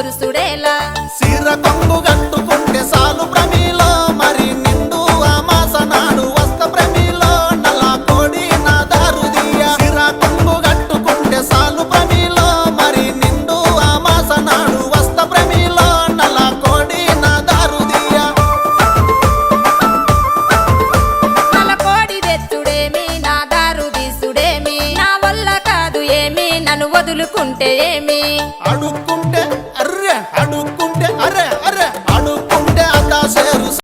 ఒరుసుడేలా సిర కొంగు గట్టుకుంటే సాలు ప్రమిలో మరి నిండు అమాస నాడు వస్త ప్రమిలో నల్ల కోడి నా దారుదియ సిర కొంగు గట్టుకుంటే సాలు ప్రమిలో మరి నిండు అమాస నాడు వస్త ప్రమిలో నల్ల కోడి నా దారుదియ నల్ల కోడి తెచ్చుడేమి నా దారు తీసుడేమి నా వల్ల కాదు ఏమి నన్ను వదులుకుంటే ఏమి